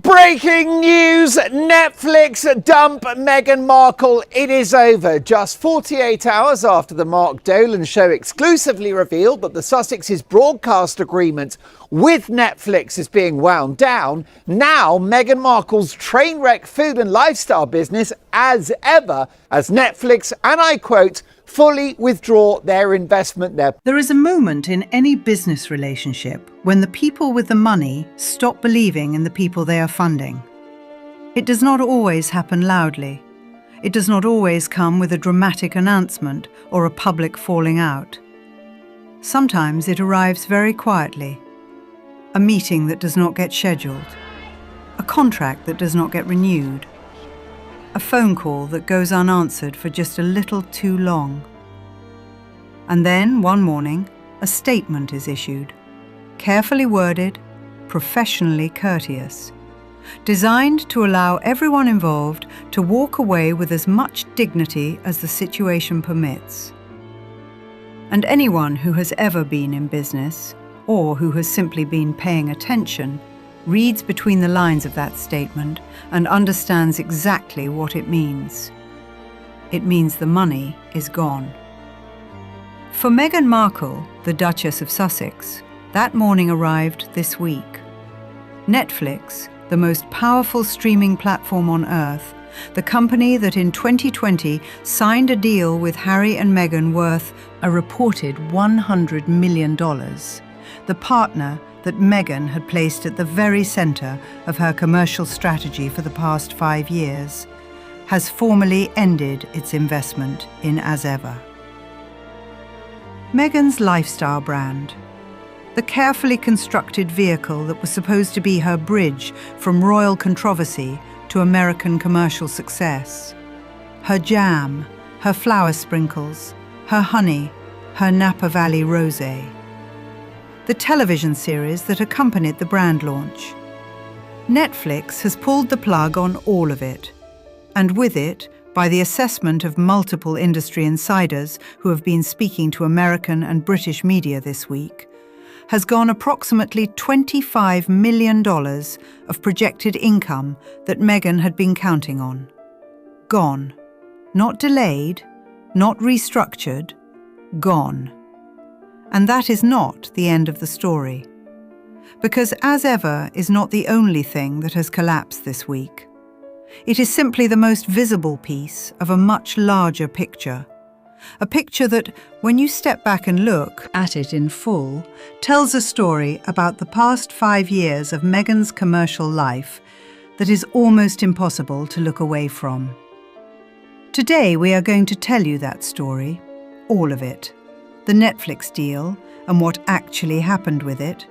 Breaking news, Netflix dump Meghan Markle. It is over. Just 48 hours after the Mark Dolan show exclusively revealed that the Sussex's broadcast agreement with Netflix is being wound down, now Meghan Markle's train wreck food and lifestyle business as ever, as Netflix, and I quote, fully withdraw their investment there. There is a moment in any business relationship when the people with the money stop believing in the people they are funding. It does not always happen loudly. It does not always come with a dramatic announcement or a public falling out. Sometimes it arrives very quietly. A meeting that does not get scheduled. A contract that does not get renewed. A phone call that goes unanswered for just a little too long. And then, one morning, a statement is issued, carefully worded, professionally courteous, designed to allow everyone involved to walk away with as much dignity as the situation permits. And anyone who has ever been in business, or who has simply been paying attention, reads between the lines of that statement and understands exactly what it means. It means the money is gone. For Meghan Markle, the Duchess of Sussex, that morning arrived this week. Netflix, the most powerful streaming platform on earth, the company that in 2020 signed a deal with Harry and Meghan worth a reported $100 million, the partner that Meghan had placed at the very centre of her commercial strategy for the past 5 years, has formally ended its investment in As Ever. Meghan's lifestyle brand, the carefully constructed vehicle that was supposed to be her bridge from royal controversy to American commercial success, her jam, her flower sprinkles, her honey, her Napa Valley rosé, the television series that accompanied the brand launch. Netflix has pulled the plug on all of it, and with it, by the assessment of multiple industry insiders who have been speaking to American and British media this week, has gone approximately $25 million of projected income that Meghan had been counting on. Gone. Not delayed, not restructured, gone. And that is not the end of the story. Because As Ever is not the only thing that has collapsed this week. It is simply the most visible piece of a much larger picture. A picture that, when you step back and look at it in full, tells a story about the past 5 years of Meghan's commercial life that is almost impossible to look away from. Today we are going to tell you that story, all of it. The Netflix deal and what actually happened with it.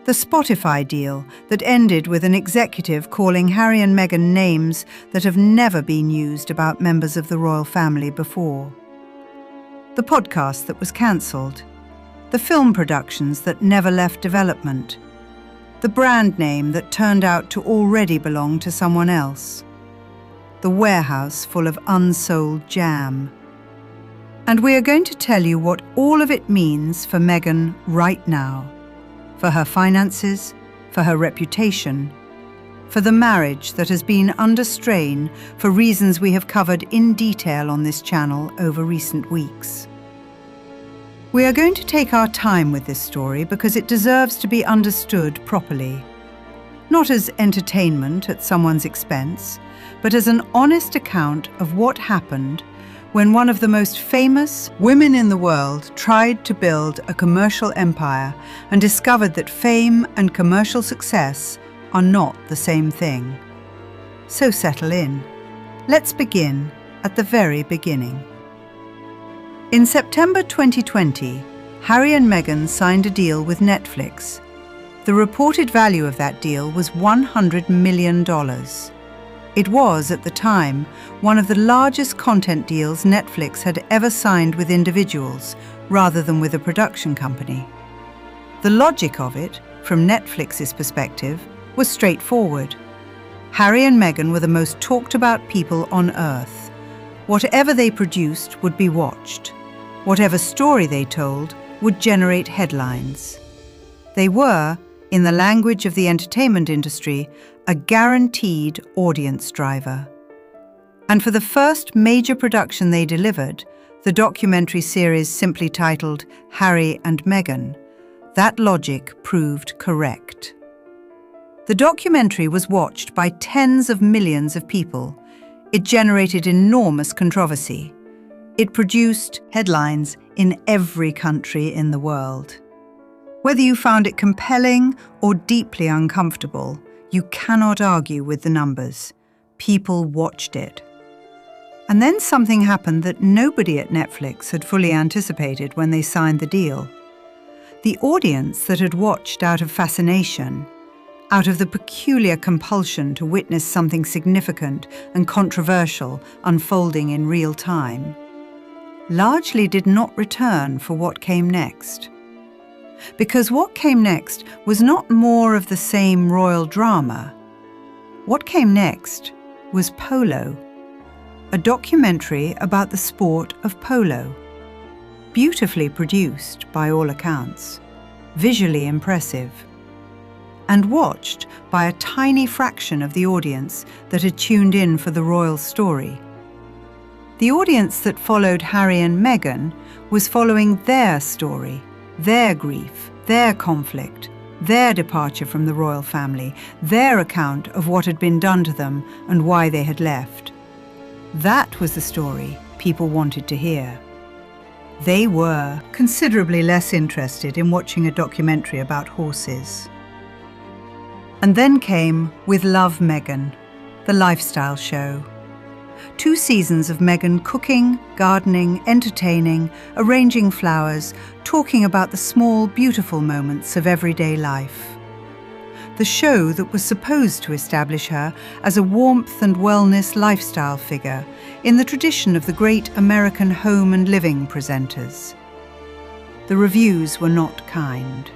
The Spotify deal that ended with an executive calling Harry and Meghan names that have never been used about members of the royal family before. The podcast that was cancelled. The film productions that never left development. The brand name that turned out to already belong to someone else. The warehouse full of unsold jam. And we are going to tell you what all of it means for Meghan right now. For her finances, for her reputation, for the marriage that has been under strain for reasons we have covered in detail on this channel over recent weeks. We are going to take our time with this story because it deserves to be understood properly. Not as entertainment at someone's expense, but as an honest account of what happened when one of the most famous women in the world tried to build a commercial empire and discovered that fame and commercial success are not the same thing. So settle in. Let's begin at the very beginning. In September 2020, Harry and Meghan signed a deal with Netflix. The reported value of that deal was $100 million. It was, at the time, one of the largest content deals Netflix had ever signed with individuals, rather than with a production company. The logic of it, from Netflix's perspective, was straightforward. Harry and Meghan were the most talked about people on earth. Whatever they produced would be watched. Whatever story they told would generate headlines. They were, in the language of the entertainment industry, a guaranteed audience driver. And for the first major production they delivered, the documentary series simply titled Harry and Meghan, that logic proved correct. The documentary was watched by tens of millions of people. It generated enormous controversy. It produced headlines in every country in the world. Whether you found it compelling or deeply uncomfortable, you cannot argue with the numbers. People watched it. And then something happened that nobody at Netflix had fully anticipated when they signed the deal. The audience that had watched out of fascination, out of the peculiar compulsion to witness something significant and controversial unfolding in real time, largely did not return for what came next. Because what came next was not more of the same royal drama. What came next was Polo, a documentary about the sport of polo. Beautifully produced by all accounts, visually impressive, and watched by a tiny fraction of the audience that had tuned in for the royal story. The audience that followed Harry and Meghan was following their story, their grief, their conflict, their departure from the royal family, their account of what had been done to them and why they had left. That was the story people wanted to hear. They were considerably less interested in watching a documentary about horses. And then came With Love, Meghan, the lifestyle show. 2 seasons of Meghan cooking, gardening, entertaining, arranging flowers, talking about the small, beautiful moments of everyday life. The show that was supposed to establish her as a warmth and wellness lifestyle figure in the tradition of the great American home and living presenters. The reviews were not kind.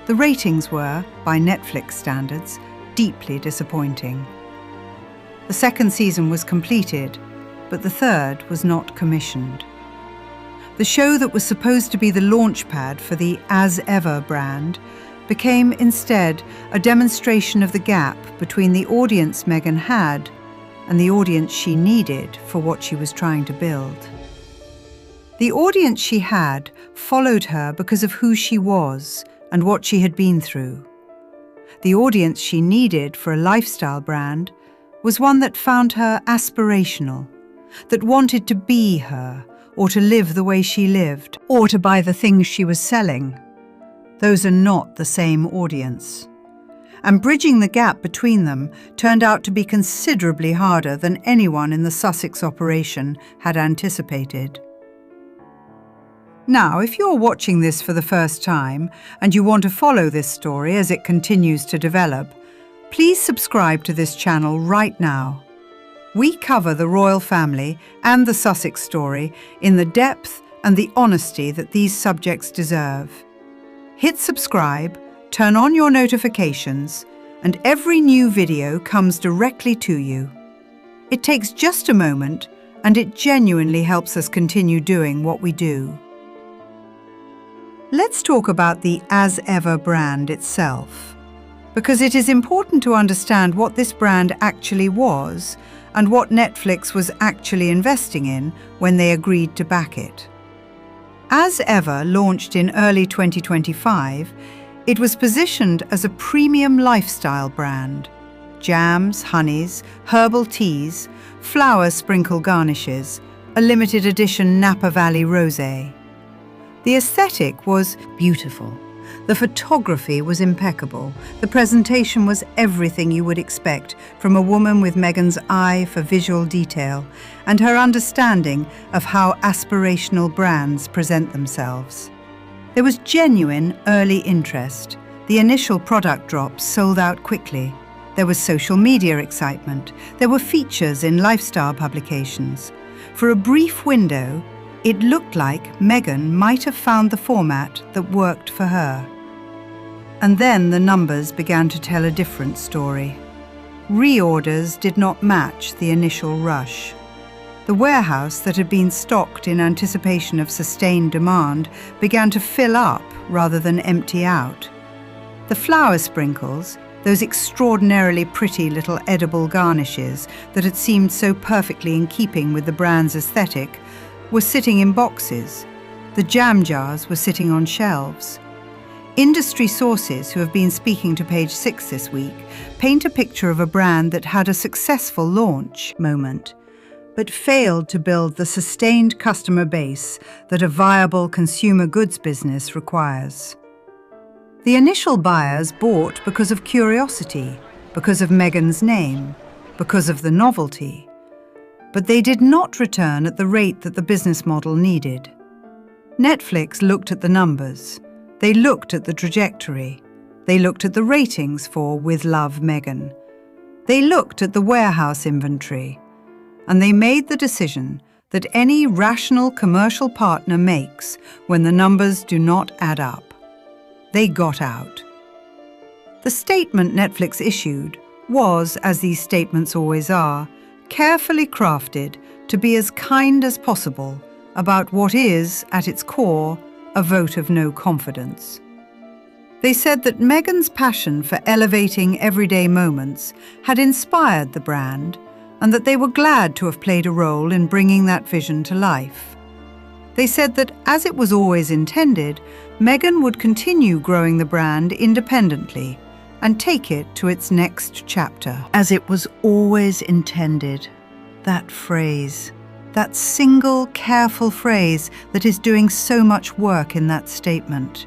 The ratings were, by Netflix standards, deeply disappointing. The 2nd season was completed, but the 3rd was not commissioned. The show that was supposed to be the launchpad for the As Ever brand became instead a demonstration of the gap between the audience Meghan had and the audience she needed for what she was trying to build. The audience she had followed her because of who she was and what she had been through. The audience she needed for a lifestyle brand was one that found her aspirational, that wanted to be her, or to live the way she lived, or to buy the things she was selling. Those are not the same audience. And bridging the gap between them turned out to be considerably harder than anyone in the Sussex operation had anticipated. Now, if you're watching this for the first time and you want to follow this story as it continues to develop, please subscribe to this channel right now. We cover the royal family and the Sussex story in the depth and the honesty that these subjects deserve. Hit subscribe, turn on your notifications, and every new video comes directly to you. It takes just a moment, and it genuinely helps us continue doing what we do. Let's talk about the As Ever brand itself, because it is important to understand what this brand actually was and what Netflix was actually investing in when they agreed to back it. As Ever launched in early 2025, it was positioned as a premium lifestyle brand. Jams, honeys, herbal teas, flower sprinkle garnishes, a limited edition Napa Valley rosé. The aesthetic was beautiful. The photography was impeccable. The presentation was everything you would expect from a woman with Meghan's eye for visual detail and her understanding of how aspirational brands present themselves. There was genuine early interest. The initial product drops sold out quickly. There was social media excitement. There were features in lifestyle publications. For a brief window, it looked like Meghan might have found the format that worked for her. And then the numbers began to tell a different story. Reorders did not match the initial rush. The warehouse that had been stocked in anticipation of sustained demand began to fill up rather than empty out. The flower sprinkles, Those extraordinarily pretty little edible garnishes that had seemed so perfectly in keeping with the brand's aesthetic were sitting in boxes. The jam jars were sitting on shelves. Industry sources who have been speaking to Page 6 this week paint a picture of a brand that had a successful launch moment, but failed to build the sustained customer base that a viable consumer goods business requires. The initial buyers bought because of curiosity, because of Meghan's name, because of the novelty. But they did not return at the rate that the business model needed. Netflix looked at the numbers. They looked at the trajectory. They looked at the ratings for With Love, Meghan. They looked at the warehouse inventory. And they made the decision that any rational commercial partner makes when the numbers do not add up. They got out. The statement Netflix issued was, as these statements always are, carefully crafted to be as kind as possible about what is, at its core, a vote of no confidence. They said that Meghan's passion for elevating everyday moments had inspired the brand and that they were glad to have played a role in bringing that vision to life. They said that, as it was always intended, Meghan would continue growing the brand independently and take it to its next chapter. As it was always intended. That phrase. That single, careful phrase that is doing so much work in that statement.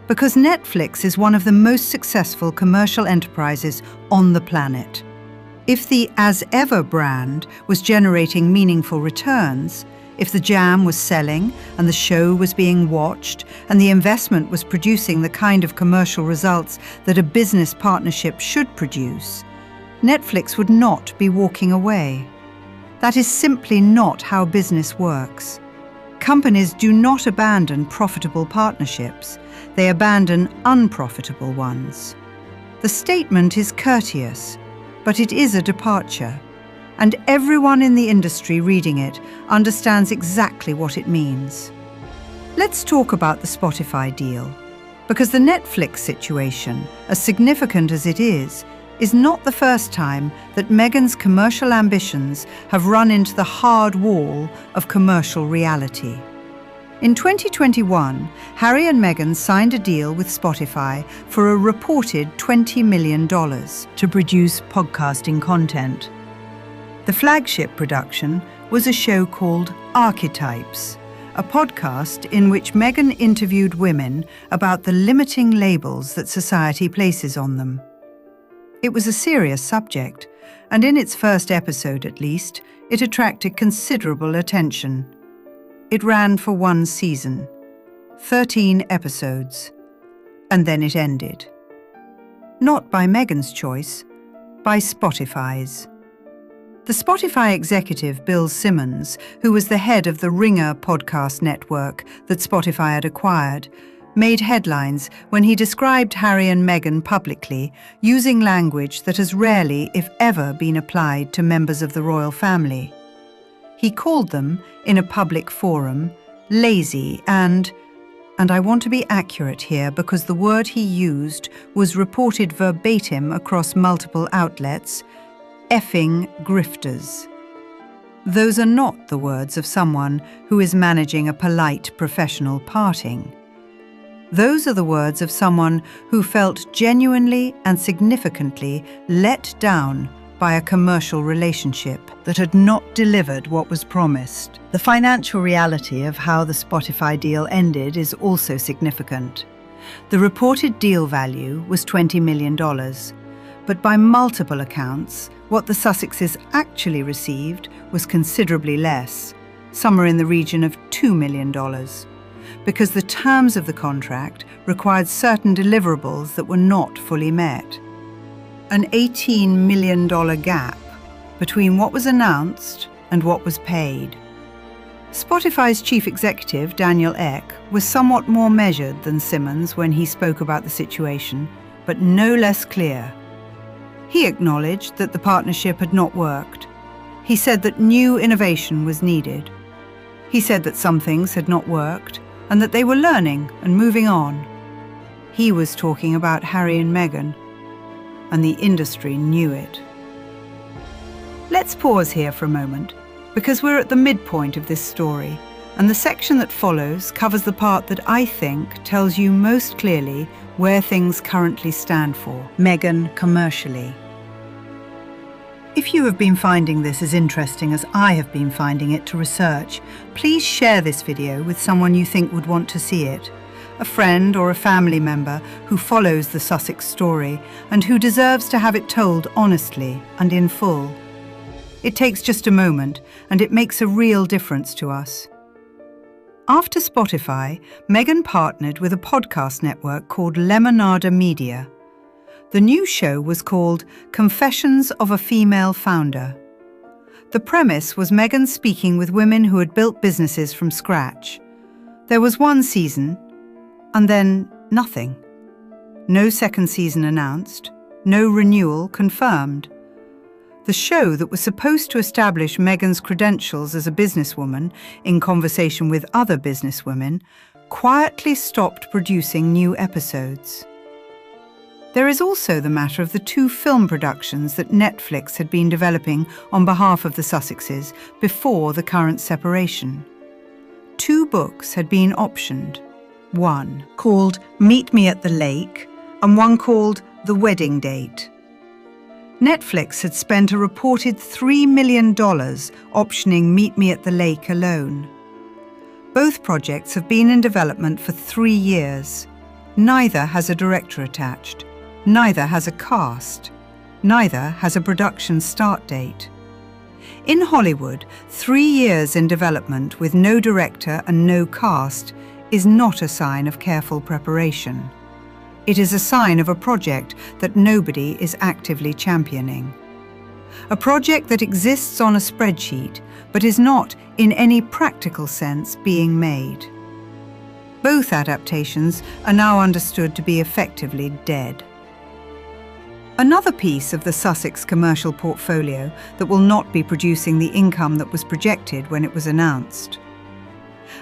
Because Netflix is one of the most successful commercial enterprises on the planet. If the As Ever brand was generating meaningful returns, if the jam was selling and the show was being watched and the investment was producing the kind of commercial results that a business partnership should produce, Netflix would not be walking away. That is simply not how business works. Companies do not abandon profitable partnerships. They abandon unprofitable ones. The statement is courteous, but it is a departure. And everyone in the industry reading it understands exactly what it means. Let's talk about the Spotify deal, because the Netflix situation, as significant as it is not the first time that Meghan's commercial ambitions have run into the hard wall of commercial reality. In 2021, Harry and Meghan signed a deal with Spotify for a reported $20 million to produce podcasting content. The flagship production was a show called Archetypes, a podcast in which Meghan interviewed women about the limiting labels that society places on them. It was a serious subject, and in its first episode at least, it attracted considerable attention. It ran for one season, 13 episodes, and then it ended. Not by Meghan's choice, by Spotify's. The Spotify executive Bill Simmons, who was the head of the Ringer podcast network that Spotify had acquired, made headlines when he described Harry and Meghan publicly using language that has rarely, if ever, been applied to members of the royal family. He called them, in a public forum, lazy and I want to be accurate here because the word he used was reported verbatim across multiple outlets, effing grifters. Those are not the words of someone who is managing a polite professional parting. Those are the words of someone who felt genuinely and significantly let down by a commercial relationship that had not delivered what was promised. The financial reality of how the Spotify deal ended is also significant. The reported deal value was $20 million, but by multiple accounts, what the Sussexes actually received was considerably less, somewhere in the region of $2 million. Because the terms of the contract required certain deliverables that were not fully met. An $18 million gap between what was announced and what was paid. Spotify's chief executive, Daniel Ek, was somewhat more measured than Simmons when he spoke about the situation, but no less clear. He acknowledged that the partnership had not worked. He said that new innovation was needed. He said that some things had not worked, and that they were learning and moving on. He was talking about Harry and Meghan. and the industry knew it. Let's pause here for a moment, because we're at the midpoint of this story, and the section that follows covers the part that I think tells you most clearly where things currently stand for Meghan commercially. If you have been finding this as interesting as I have been finding it to research, please share this video with someone you think would want to see it. A friend or a family member who follows the Sussex story and who deserves to have it told honestly and in full. It takes just a moment, and it makes a real difference to us. After Spotify, Meghan partnered with a podcast network called Lemonada Media. The new show was called Confessions of a Female Founder. The premise was Meghan speaking with women who had built businesses from scratch. There was one season, and then nothing. No second season announced, no renewal confirmed. The show that was supposed to establish Meghan's credentials as a businesswoman in conversation with other businesswomen quietly stopped producing new episodes. There is also the matter of the 2 film productions that Netflix had been developing on behalf of the Sussexes before the current separation. 2 books had been optioned. One called Meet Me at the Lake and one called The Wedding Date. Netflix had spent a reported $3 million optioning Meet Me at the Lake alone. Both projects have been in development for 3 years. Neither has a director attached. Neither has a cast. Neither has a production start date. In Hollywood, 3 years in development with no director and no cast is not a sign of careful preparation. It is a sign of a project that nobody is actively championing. A project that exists on a spreadsheet, but is not, in any practical sense, being made. Both adaptations are now understood to be effectively dead. Another piece of the Sussex commercial portfolio that will not be producing the income that was projected when it was announced.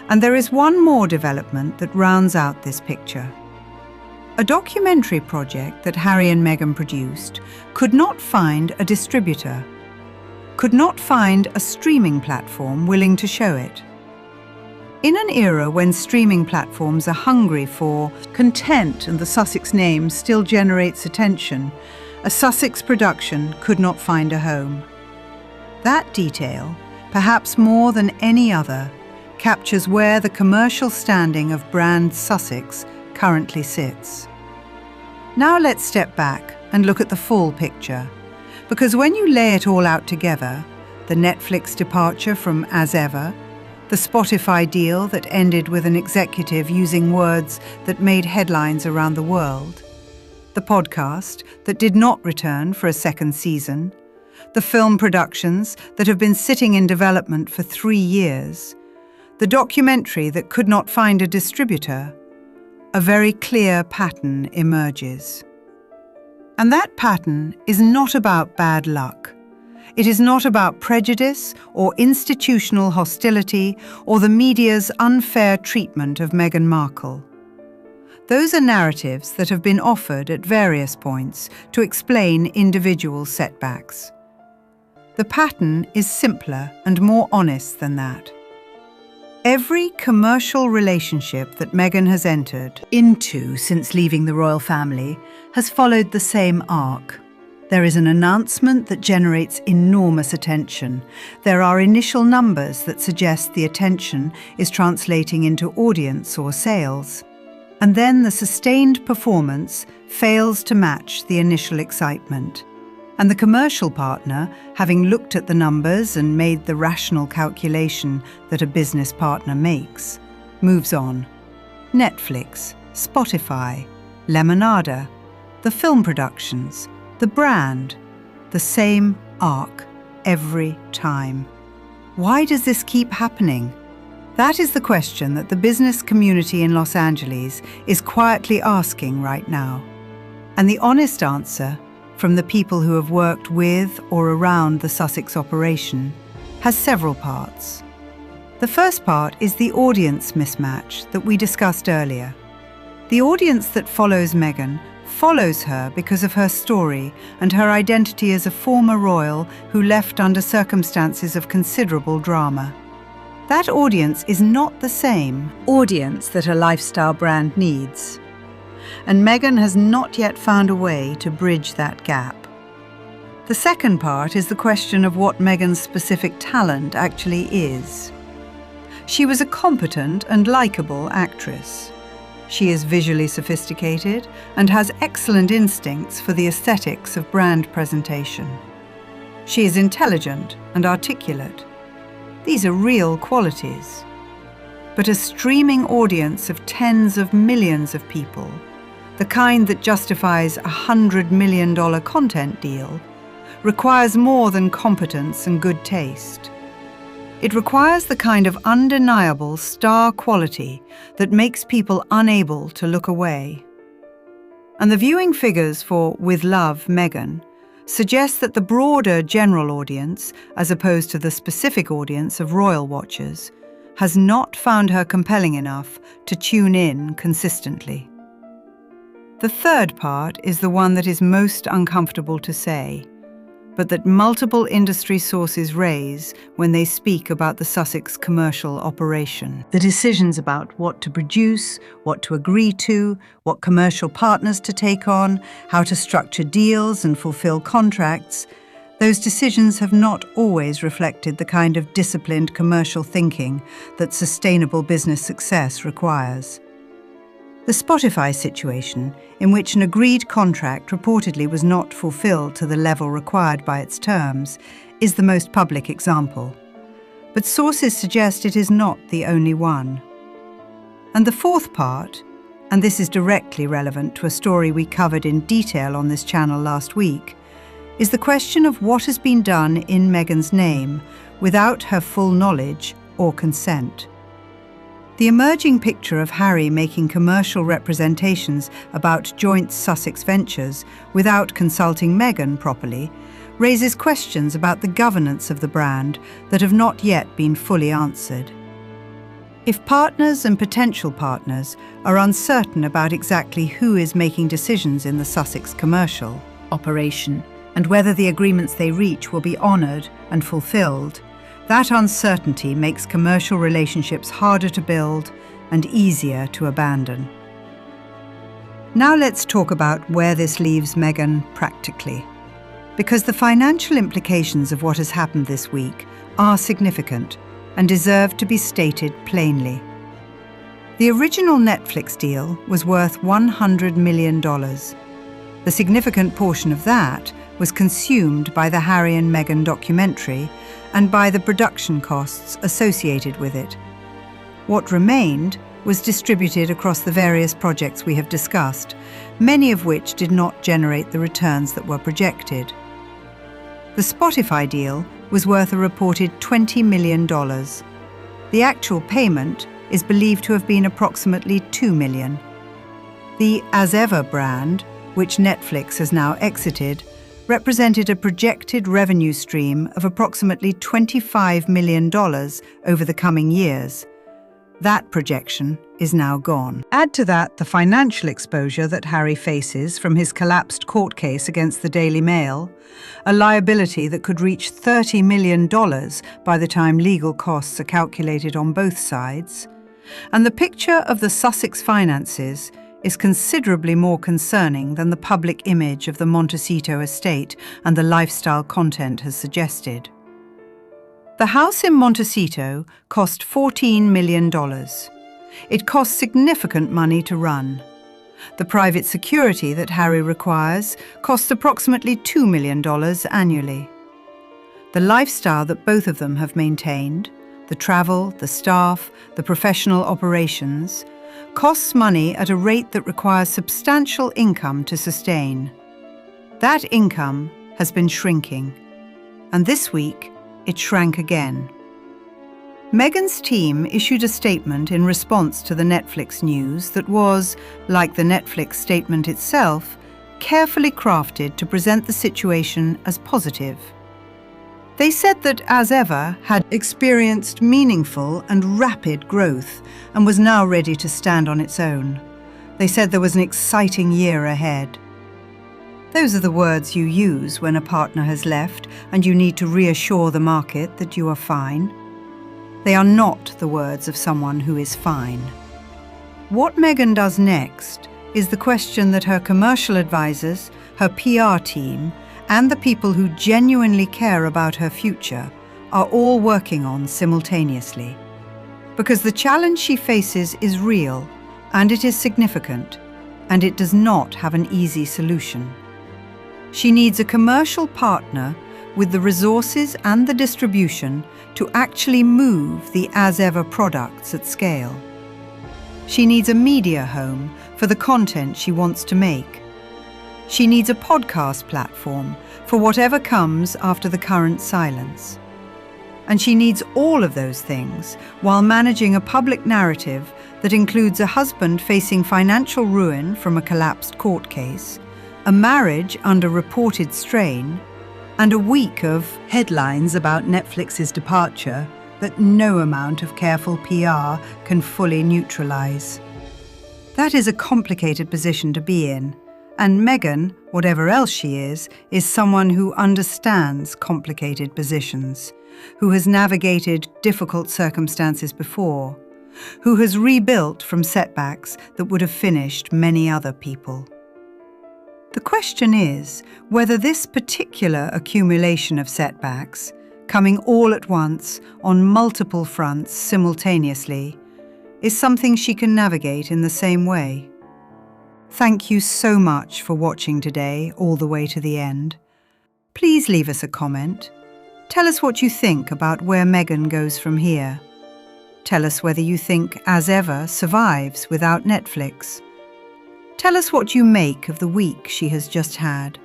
And there is one more development that rounds out this picture. A documentary project that Harry and Meghan produced could not find a distributor, could not find a streaming platform willing to show it. In an era when streaming platforms are hungry for content and the Sussex name still generates attention, a Sussex production could not find a home. That detail, perhaps more than any other, captures where the commercial standing of brand Sussex currently sits. Now let's step back and look at the full picture, because when you lay it all out together, the Netflix departure from As Ever, the Spotify deal that ended with an executive using words that made headlines around the world, the podcast that did not return for a second season, the film productions that have been sitting in development for 3 years, the documentary that could not find a distributor, a very clear pattern emerges. And that pattern is not about bad luck. It is not about prejudice or institutional hostility or the media's unfair treatment of Meghan Markle. Those are narratives that have been offered at various points to explain individual setbacks. The pattern is simpler and more honest than that. Every commercial relationship that Meghan has entered into since leaving the royal family has followed the same arc. There is an announcement that generates enormous attention. There are initial numbers that suggest the attention is translating into audience or sales. And then the sustained performance fails to match the initial excitement. And the commercial partner, having looked at the numbers and made the rational calculation that a business partner makes, moves on. Netflix, Spotify, Lemonada, the film productions, the brand, the same arc every time. Why does this keep happening? That is the question that the business community in Los Angeles is quietly asking right now. And the honest answer, from the people who have worked with or around the Sussex operation, has several parts. The first part is the audience mismatch that we discussed earlier. The audience that follows Meghan follows her because of her story and her identity as a former royal who left under circumstances of considerable drama. That audience is not the same audience that a lifestyle brand needs. And Meghan has not yet found a way to bridge that gap. The second part is the question of what Meghan's specific talent actually is. She was a competent and likable actress. She is visually sophisticated and has excellent instincts for the aesthetics of brand presentation. She is intelligent and articulate. These are real qualities. But a streaming audience of tens of millions of people, the kind that justifies a $100 million content deal, requires more than competence and good taste. It requires the kind of undeniable star quality that makes people unable to look away. And the viewing figures for With Love, Meghan suggest that the broader general audience, as opposed to the specific audience of royal watchers, has not found her compelling enough to tune in consistently. The third part is the one that is most uncomfortable to say, but that multiple industry sources raise when they speak about the Sussex commercial operation. The decisions about what to produce, what to agree to, what commercial partners to take on, how to structure deals and fulfill contracts, those decisions have not always reflected the kind of disciplined commercial thinking that sustainable business success requires. The Spotify situation, in which an agreed contract reportedly was not fulfilled to the level required by its terms, is the most public example. But sources suggest it is not the only one. And the fourth part, and this is directly relevant to a story we covered in detail on this channel last week, is the question of what has been done in Meghan's name without her full knowledge or consent. The emerging picture of Harry making commercial representations about joint Sussex ventures without consulting Meghan properly raises questions about the governance of the brand that have not yet been fully answered. If partners and potential partners are uncertain about exactly who is making decisions in the Sussex commercial operation and whether the agreements they reach will be honoured and fulfilled, that uncertainty makes commercial relationships harder to build and easier to abandon. Now let's talk about where this leaves Meghan practically, because the financial implications of what has happened this week are significant and deserve to be stated plainly. The original Netflix deal was worth $100 million. The significant portion of that was consumed by the Harry and Meghan documentary and by the production costs associated with it. What remained was distributed across the various projects we have discussed, many of which did not generate the returns that were projected. The Spotify deal was worth a reported $20 million. The actual payment is believed to have been approximately $2 million. The As Ever brand, which Netflix has now exited, represented a projected revenue stream of approximately $25 million over the coming years. That projection is now gone. Add to that the financial exposure that Harry faces from his collapsed court case against the Daily Mail, a liability that could reach $30 million by the time legal costs are calculated on both sides, and the picture of the Sussex finances is considerably more concerning than the public image of the Montecito estate and the lifestyle content has suggested. The house in Montecito cost $14 million. It costs significant money to run. The private security that Harry requires costs approximately $2 million annually. The lifestyle that both of them have maintained, the travel, the staff, the professional operations, costs money at a rate that requires substantial income to sustain. That income has been shrinking, and this week it shrank again. Meghan's team issued a statement in response to the Netflix news that was, like the Netflix statement itself, carefully crafted to present the situation as positive. They said that As Ever had experienced meaningful and rapid growth and was now ready to stand on its own. They said there was an exciting year ahead. Those are the words you use when a partner has left and you need to reassure the market that you are fine. They are not the words of someone who is fine. What Meghan does next is the question that her commercial advisors, her PR team, and the people who genuinely care about her future are all working on simultaneously. Because the challenge she faces is real, and it is significant, and it does not have an easy solution. She needs a commercial partner with the resources and the distribution to actually move the as-ever products at scale. She needs a media home for the content she wants to make. She needs a podcast platform for whatever comes after the current silence. And she needs all of those things while managing a public narrative that includes a husband facing financial ruin from a collapsed court case, a marriage under reported strain, and a week of headlines about Netflix's departure that no amount of careful PR can fully neutralize. That is a complicated position to be in, and Meghan, whatever else she is someone who understands complicated positions, who has navigated difficult circumstances before, who has rebuilt from setbacks that would have finished many other people. The question is whether this particular accumulation of setbacks, coming all at once on multiple fronts simultaneously, is something she can navigate in the same way. Thank you so much for watching today all the way to the end. Please leave us a comment. Tell us what you think about where Meghan goes from here. Tell us whether you think As Ever survives without Netflix. Tell us what you make of the week she has just had.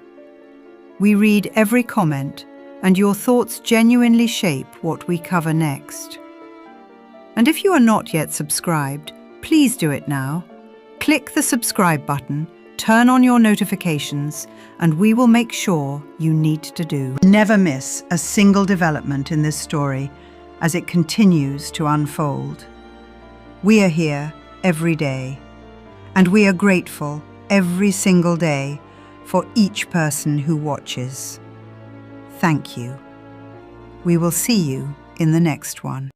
We read every comment, and your thoughts genuinely shape what we cover next. And if you are not yet subscribed, please do it now. Click the subscribe button, turn on your notifications, and we will make sure you need to do. Never miss a single development in this story as it continues to unfold. We are here every day. And we are grateful every single day for each person who watches. Thank you. We will see you in the next one.